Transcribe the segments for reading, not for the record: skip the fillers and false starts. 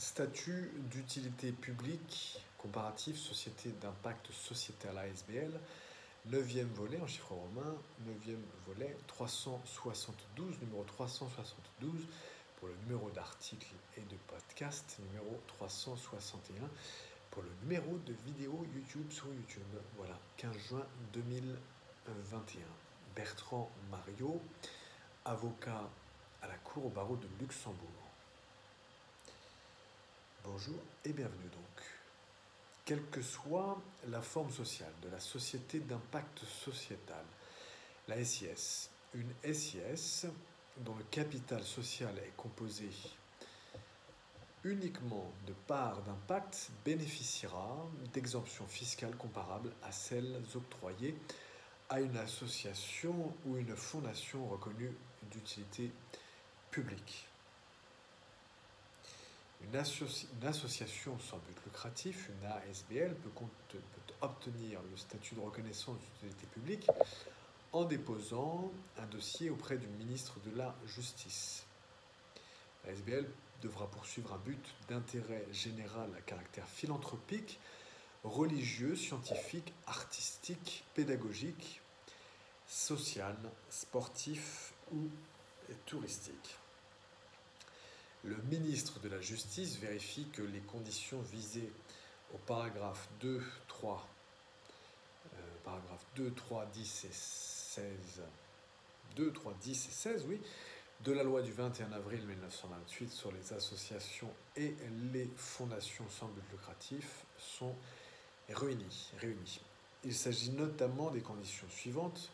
Statut d'utilité publique comparatif, société d'impact sociétal ASBL, 9e volet en chiffre romain, 9e volet 372, numéro 372 pour le numéro d'article et de podcast, numéro 361 pour le numéro de vidéo YouTube sur YouTube. Voilà, 15 juin 2021. Bertrand Mariot, avocat à la Cour au barreau de Luxembourg. Bonjour et bienvenue donc. Quelle que soit la forme sociale de la société d'impact sociétal, la SIS, une SIS dont le capital social est composé uniquement de parts d'impact bénéficiera d'exemptions fiscales comparables à celles octroyées à une association ou une fondation reconnue d'utilité publique. Une association sans but lucratif, une ASBL, peut obtenir le statut de reconnaissance d'utilité publique en déposant un dossier auprès du ministre de la Justice. L'ASBL devra poursuivre un but d'intérêt général à caractère philanthropique, religieux, scientifique, artistique, pédagogique, social, sportif ou touristique. Le ministre de la Justice vérifie que les conditions visées au paragraphe 2, 3, 10 et 16, 2, 3, 10 et 16, oui, de la loi du 21 avril 1928 sur les associations et les fondations sans but lucratif sont réunies. Il s'agit notamment des conditions suivantes.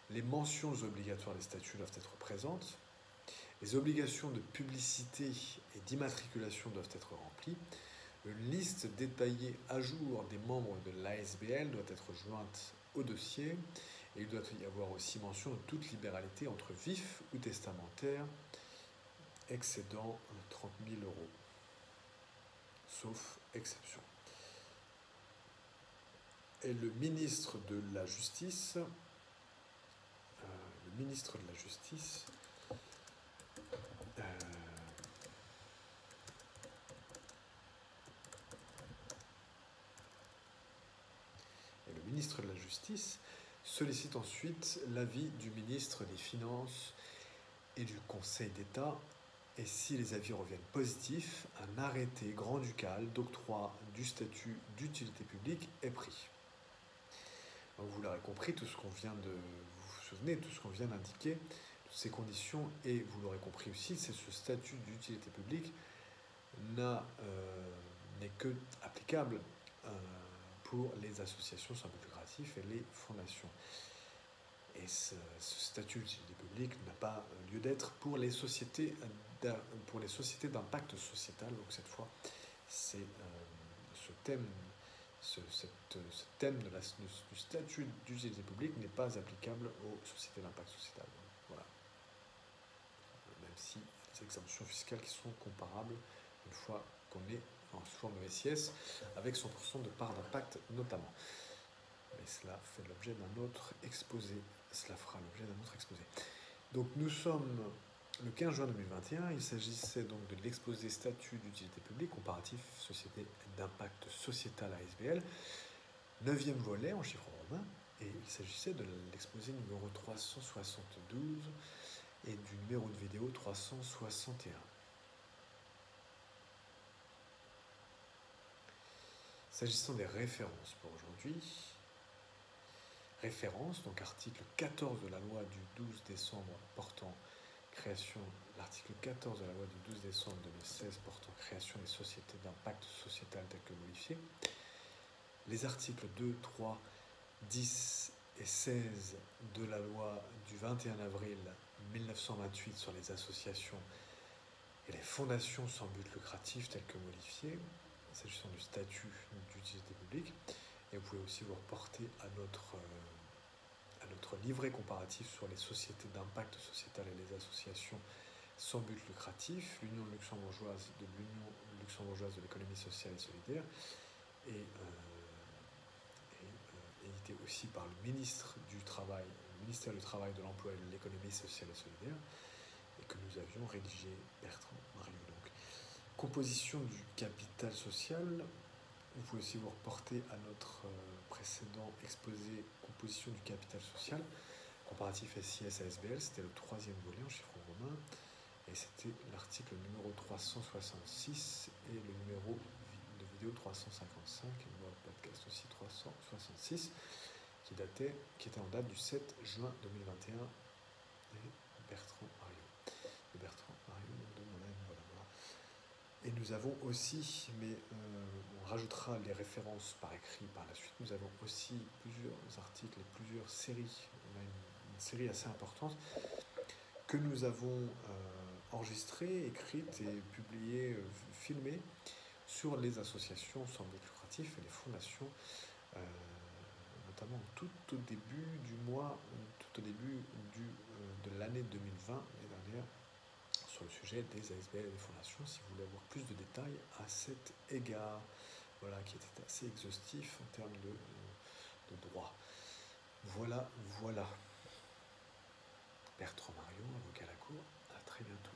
Les mentions obligatoires des statuts doivent être présentes. Les obligations de publicité et d'immatriculation doivent être remplies. Une liste détaillée à jour des membres de l'ASBL doit être jointe au dossier. Et il doit y avoir aussi mention de toute libéralité entre vif ou testamentaire excédant 30 000 €, sauf exception. Et le ministre de la Justice, sollicite ensuite l'avis du ministre des Finances et du Conseil d'État, et si les avis reviennent positifs, un arrêté grand-ducal d'octroi du statut d'utilité publique est pris. Donc vous l'aurez compris, tout ce qu'on vient de vous souvenez, tout ce qu'on vient d'indiquer, toutes ces conditions, et vous l'aurez compris aussi, c'est ce statut d'utilité publique n'est que applicable pour les associations sans but lucratif et les fondations. Et ce statut d'utilité publique n'a pas lieu d'être pour les sociétés d'impact sociétal. Donc cette fois, c'est ce thème du statut d'utilité publique n'est pas applicable aux sociétés d'impact sociétal. Voilà. Même si les exemptions fiscales qui sont comparables une fois qu'on est en forme de SIS avec 100% de part d'impact notamment. Mais cela fait l'objet d'un autre exposé. Cela fera l'objet d'un autre exposé. Donc nous sommes le 15 juin 2021. Il s'agissait donc de l'exposé statut d'utilité publique comparatif société d'impact sociétal ASBL, 9e volet en chiffre romain, et il s'agissait de l'exposé numéro 372 et du numéro de vidéo 361. S'agissant des références pour aujourd'hui, référence, donc article 14 de la loi du 12 décembre portant création, l'article 14 de la loi du 12 décembre 2016 portant création des sociétés d'impact sociétal telles que modifiées, les articles 2, 3, 10 et 16 de la loi du 21 avril 1928 sur les associations et les fondations sans but lucratif telles que modifiées, s'agissant du statut d'utilité publique. Et vous pouvez aussi vous reporter à notre livret comparatif sur les sociétés d'impact sociétal et les associations sans but lucratif, l'Union luxembourgeoise de l'économie sociale et solidaire, et édité aussi par le ministère du Travail, de l'Emploi et de l'économie sociale et solidaire, et que nous avions rédigé, Bertrand Mariot. Donc, Composition du capital social. Vous pouvez aussi vous reporter à notre précédent exposé composition du capital social, comparatif SIS-ASBL, c'était le 3e volet en chiffres romains, et c'était l'article numéro 366 et le numéro de vidéo 355, et le numéro de podcast aussi 366, qui était en date du 7 juin 2021, et Bertrand Marion de Molène, voilà. Et nous avons aussi, mais on rajoutera les références par écrit par la suite, nous avons aussi plusieurs articles et plusieurs séries. On a une série assez importante que nous avons enregistrée, écrite et publiée, filmée sur les associations sans but lucratif et les fondations, notamment tout au début du mois, tout au début de l'année 2020, l'année dernière, sur le sujet des ASBL et des fondations, si vous voulez avoir plus de détails à cet égard, voilà, qui était assez exhaustif en termes de droit. Voilà. Bertrand Marion, avocat à la cour, à très bientôt.